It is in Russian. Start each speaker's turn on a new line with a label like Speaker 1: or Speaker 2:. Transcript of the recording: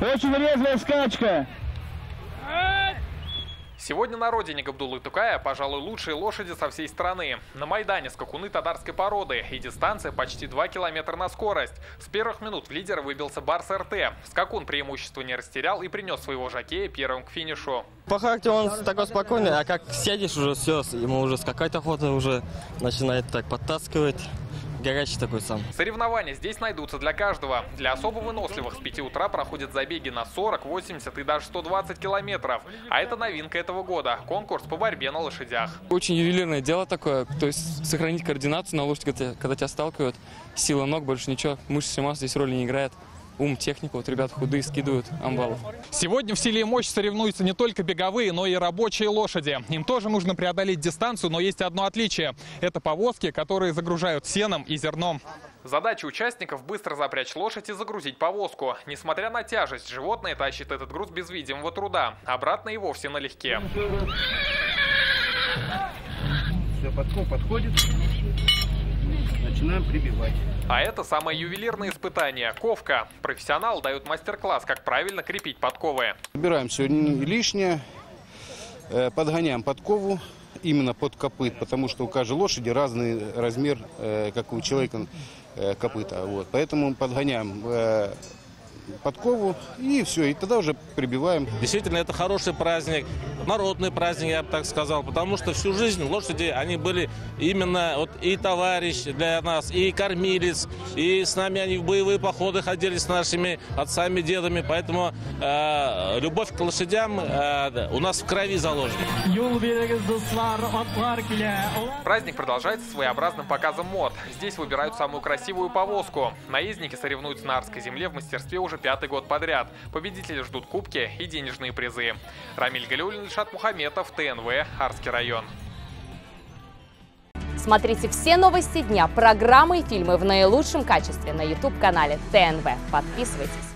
Speaker 1: Очень резвая скачка.
Speaker 2: Сегодня на родине Габдуллы Тукая, пожалуй, лучшие лошади со всей страны. На Майдане скакуны татарской породы и дистанция почти 2 километра на скорость. С первых минут в лидера выбился Барс РТ. Скакун преимущество не растерял и принес своего жокея первым к финишу.
Speaker 3: По характеру он такой спокойный, а как сядешь уже все, ему уже скакать охота, уже начинает так подтаскивать. Горячий такой сам.
Speaker 2: Соревнования здесь найдутся для каждого. Для особо выносливых с 5 утра проходят забеги на 40, 80 и даже 120 километров. А это новинка этого года – конкурс по борьбе на лошадях.
Speaker 4: Очень ювелирное дело такое, то есть сохранить координацию на лошади, когда тебя сталкивают. Сила ног, больше ничего, мышцы массы здесь роли не играет. Ум, технику, вот ребята худые скидывают амбалов.
Speaker 5: Сегодня в силе и мощь соревнуются не только беговые, но и рабочие лошади. Им тоже нужно преодолеть дистанцию, но есть одно отличие. Это повозки, которые загружают сеном и зерном.
Speaker 2: Задача участников – быстро запрячь лошадь и загрузить повозку. Несмотря на тяжесть, животное тащит этот груз без видимого труда. Обратно и вовсе налегке.
Speaker 1: Все, подкоп подходит. Начинаем прибивать.
Speaker 2: А это самое ювелирное испытание – ковка. Профессионал дает мастер-класс, как правильно крепить подковы.
Speaker 6: Убираем все лишнее, подгоняем подкову именно под копыт, потому что у каждой лошади разный размер, как у человека, копыта. Вот. Поэтому подгоняем подкову и все, и тогда уже прибиваем.
Speaker 7: Действительно, это хороший праздник, народный праздник, я бы так сказал, потому что всю жизнь лошади, они были именно вот и товарищ для нас, и кормилец, и с нами они в боевые походы ходили с нашими отцами, дедами, поэтому любовь к лошадям у нас в крови заложена.
Speaker 2: Праздник продолжается своеобразным показом мод. Здесь выбирают самую красивую повозку. Наездники соревнуются на Арской земле в мастерстве уже 5-й год подряд. Победители ждут кубки и денежные призы. Рамиль Галиуллин, Ильшат Мухаметов, ТНВ, Арский район.
Speaker 8: Смотрите все новости дня, программы и фильмы в наилучшем качестве на YouTube-канале ТНВ. Подписывайтесь.